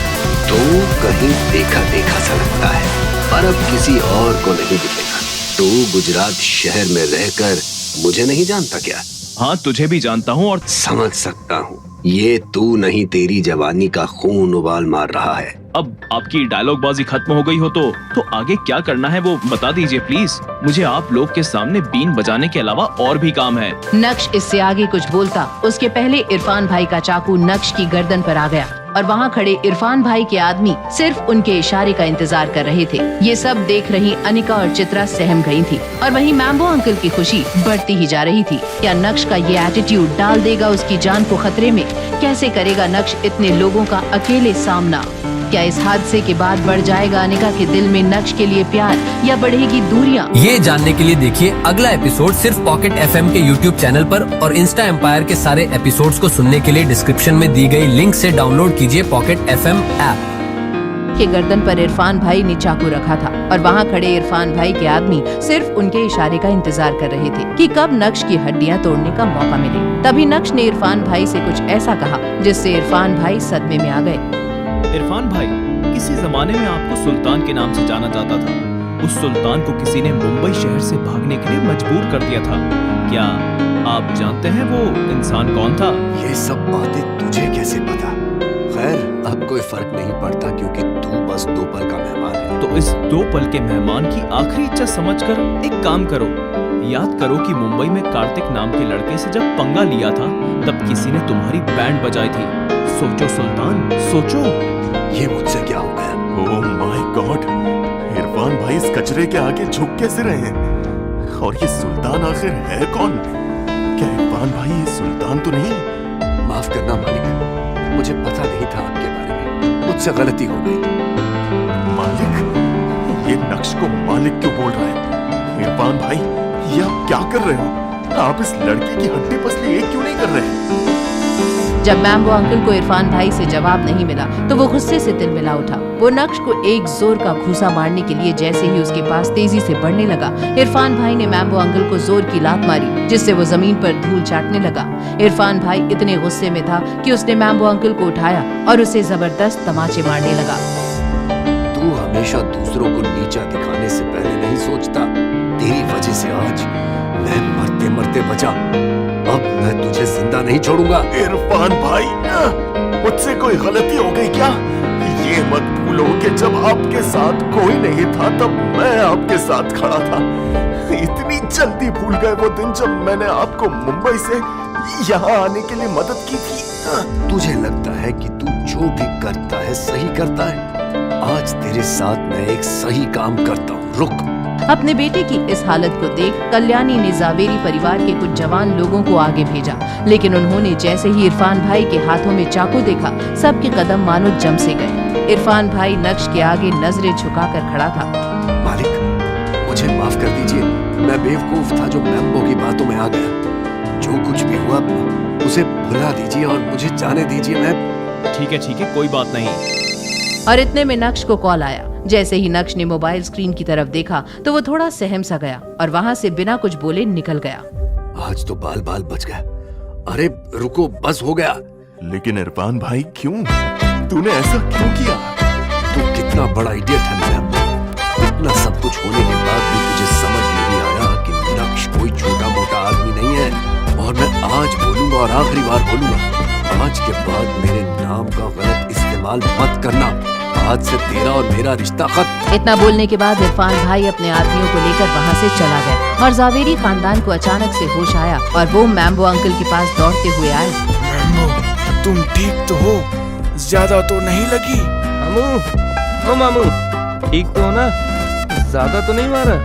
तो कहीं देखा देखा सा लगता है, पर अब किसी और को नहीं दिखेगा। तू गुजरात शहर में रहकर मुझे नहीं जानता क्या? हाँ, तुझे भी जानता हूँ और समझ सकता हूँ। ये तू नहीं, तेरी जवानी का खून उबाल मार रहा है। अब आपकी डायलॉग बाजी खत्म हो गई हो तो आगे क्या करना है वो बता दीजिए प्लीज। मुझे आप लोग के सामने बीन बजाने के अलावा और भी काम है। नक्श इससे आगे कुछ बोलता, उसके पहले इरफान भाई का चाकू नक्श की गर्दन पर आ गया और वहाँ खड़े इरफान भाई के आदमी सिर्फ उनके इशारे का इंतजार कर रहे थे। ये सब देख रही अनिका और चित्रा सहम गई थी और वहीं मैम्बो अंकल की खुशी बढ़ती ही जा रही थी। क्या नक्श का ये एटीट्यूड डाल देगा उसकी जान को खतरे में? कैसे करेगा नक्श इतने लोगों का अकेले सामना? क्या इस हादसे के बाद बढ़ जाएगा अनिका के दिल में नक्श के लिए प्यार या बढ़ेगी दूरियां? ये जानने के लिए देखिए अगला एपिसोड सिर्फ पॉकेट एफएम के यूट्यूब चैनल पर और इंस्टा एम्पायर के सारे एपिसोड्स को सुनने के लिए डिस्क्रिप्शन में दी गई लिंक से डाउनलोड कीजिए पॉकेट एफएम ऐप। के गर्दन पर इरफान भाई ने चाकू रखा था और वहाँ खड़े इरफान भाई के आदमी सिर्फ उनके इशारे का इंतजार कर रहे थे कि कब नक्श की हड्डियां तोड़ने का मौका मिले। तभी नक्श ने इरफान भाई से कुछ ऐसा कहा जिससे इरफान भाई सदमे में आ गए। इरफान भाई, किसी जमाने में आपको सुल्तान के नाम से जाना जाता था। उस सुल्तान को किसी ने मुंबई शहर से भागने के लिए मजबूर कर दिया था। क्या आप जानते हैं वो इंसान कौन था? ये सब बातें तुझे कैसे पता? खैर, अब कोई फर्क नहीं पड़ता क्योंकि तू बस 2 पल का मेहमान है। तो इस 2 पल के मेहमान की आखिरी इच्छा समझकर एक काम करो। याद करो कि मुंबई में कार्तिक नाम के लड़के से जब पंगा लिया था तब किसी ने तुम्हारी बैंड बजाई थी। सोचो सुल्तान, सोचो। ये मुझसे क्या हो गया? ओह माय गॉड, इरफान भाई इस कचरे के आगे झुक कैसे रहे हैं? और ये सुल्तान आखिर है कौन? क्या इरफान भाई ये सुल्तान तो नहीं? माफ करना मालिक, मुझे पता नहीं था आपके बारे में, मुझसे गलती हो गई। मालिक? ये नक्श को मालिक क्यों बोल रहा है? इरफान भाई ये आप क्या कर रहे हो? आप इस लड़की की हड्डी पसली एक क्यों नहीं कर रहे? जब मैम्बो अंकल को इरफान भाई से जवाब नहीं मिला तो वो गुस्से से तिलमिला उठा। वो नक्श को एक जोर का घूसा मारने के लिए जैसे ही उसके पास तेजी से बढ़ने लगा, इरफान भाई ने मैम्बो अंकल को जोर की लात मारी, जिससे वो जमीन पर धूल चाटने लगा। इरफान भाई इतने गुस्से में था कि उसने मैम्बो अंकल को उठाया और उसे जबरदस्त तमाचे मारने लगा। तू हमेशा दूसरों को नीचा दिखाने से पहले नहीं सोचता। तेरी वजह से आज मैं मरते मरते बचा। अब मैं तुझे जिंदा नहीं छोड़ूंगा। इरफान भाई, मुझसे कोई गलती हो गई क्या? ये मत भूलो कि जब आपके साथ कोई नहीं था तब मैं आपके साथ खड़ा था। इतनी जल्दी भूल गए वो दिन जब मैंने आपको मुंबई से यहाँ आने के लिए मदद की थी। तुझे लगता है कि तू जो भी करता है सही करता है। आज तेरे साथ मैं एक सही काम करता हूँ, रुक। अपने बेटे की इस हालत को देख कल्याणी ने जावेरी परिवार के कुछ जवान लोगों को आगे भेजा, लेकिन उन्होंने जैसे ही इरफान भाई के हाथों में चाकू देखा, सबके कदम मानो जम से गए। इरफान भाई नक्श के आगे नजरें झुकाकर खड़ा था। मालिक, मुझे माफ कर दीजिए, मैं बेवकूफ था जो मैम्बो की बातों में आ गया। जो कुछ भी हुआ उसे भुला दीजिए और मुझे जाने दीजिए। मैं ठीक है, कोई बात नहीं। और इतने में नक्श को कॉल आया। जैसे ही नक्श ने मोबाइल स्क्रीन की तरफ देखा तो वो थोड़ा सहम सा गया और वहाँ से बिना कुछ बोले निकल गया। आज तो बाल बाल बच गया। अरे रुको, बस हो गया। लेकिन इरफान भाई क्यों? तूने ऐसा क्यों किया? तू कितना बड़ा इडियट है मेरा। इतना सब कुछ होने के बाद भी तुझे समझ नहीं आया कि नक्श कोई छोटा मोटा आदमी नहीं है। और मैं आज बोलूंगा और आखिरी बार बोलूंगा, आज के बाद मेरे नाम का गलत इस्तेमाल मत करना। आज से तेरा और मेरा रिश्ता खत्म। इतना बोलने के बाद इरफान भाई अपने आदमियों को लेकर वहाँ से चला गया और जावेरी खानदान को अचानक से होश आया और वो मैम्बो अंकल के पास दौड़ते हुए आए। मैम्बो, तुम ठीक तो हो? ज्यादा तो नहीं लगी? मामू, ठीक तो हो ना? ज्यादा तो नहीं मारा?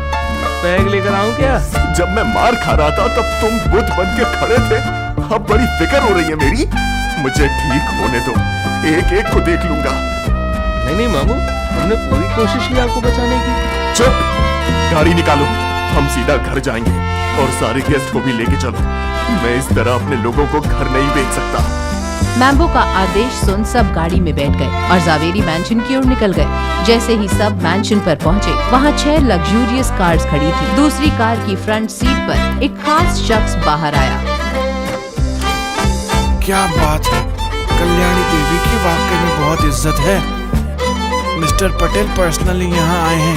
बैग लेकर आऊं क्या? जब मैं मार खा रहा था तब तुम बुत बन के खड़े थे। अब बड़ी फिक्र हो रही है मेरी। मुझे ठीक होने दो, एक एक को देख लूंगा। नहीं मामू, हमने पूरी कोशिश की आपको बचाने की। चुप, गाड़ी निकालो, हम सीधा घर जाएंगे और सारे गेस्ट को भी लेके चलो। मैं इस तरह अपने लोगों को घर नहीं भेज सकता। मैम्बो का आदेश सुन सब गाड़ी में बैठ गए और जावेरी मैंशन की ओर निकल गए। जैसे ही सब मैंशन पर पहुंचे, वहां 6 लग्जूरियस कार्स खड़ी थी। दूसरी कार की फ्रंट सीट पर एक खास शख्स बाहर आया। क्या बात है, कल्याणी देवी की वाकई में बहुत इज्जत है। मिस्टर पटेल पर्सनली यहाँ आए हैं।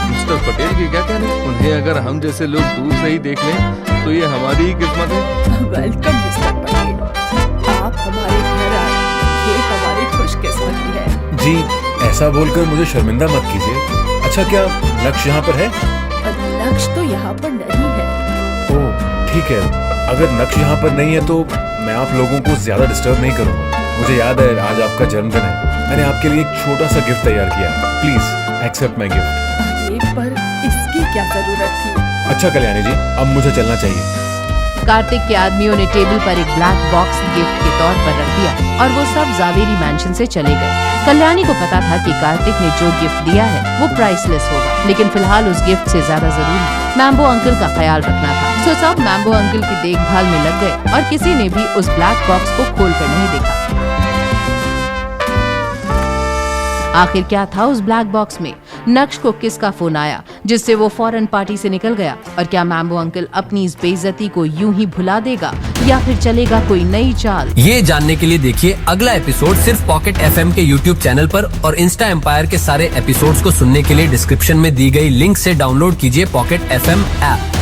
मिस्टर पटेल की क्या कहने? उन्हें अगर हम जैसे लोग दूर से ही देख लें तो ये हमारी ही किस्मत है। वेलकम मिस्टर पटेल, आप हमारे घर आए, ये हमारी खुशकिस्मती है। जी, ऐसा बोलकर मुझे शर्मिंदा मत कीजिए। अच्छा, क्या नक्श यहाँ पर है? नक्श तो यहाँ पर नहीं है। ओह ठीक है, अगर नक्श यहाँ पर नहीं है तो मैं आप लोगों को ज्यादा डिस्टर्ब नहीं करूँगा। मुझे याद है आज आपका जन्मदिन है। मैंने आपके लिए एक छोटा सा गिफ्ट तैयार किया है। Please accept my gift. पर इसकी क्या जरूरत थी? अच्छा कल्याणी जी, अब मुझे चलना चाहिए। कार्तिक के आदमियों ने टेबल पर एक ब्लैक बॉक्स गिफ्ट के तौर पर रख दिया और वो सब जावेरी मैंशन से चले गए। कल्याणी को पता था कि कार्तिक ने जो गिफ्ट दिया है वो प्राइसलेस होगा, लेकिन फिलहाल उस गिफ्ट से ज्यादा जरूरी मैम्बो अंकल का ख्याल रखना था। सो सब मैम्बो अंकल की देखभाल में लग गए और किसी ने भी उस ब्लैक बॉक्स को खोल कर नहीं देखा। आखिर क्या था उस ब्लैक बॉक्स में? नक्श को किसका फोन आया जिससे वो फौरन पार्टी से निकल गया? और क्या मैम्बो अंकल अपनी इस बेइज्जती को यूं ही भुला देगा या फिर चलेगा कोई नई चाल? ये जानने के लिए देखिए अगला एपिसोड सिर्फ पॉकेट FM के YouTube चैनल पर और इंस्टा एम्पायर के सारे एपिसोड्स को सुनने के लिए डिस्क्रिप्शन में दी गई लिंक से डाउनलोड कीजिए पॉकेट FM ऐप।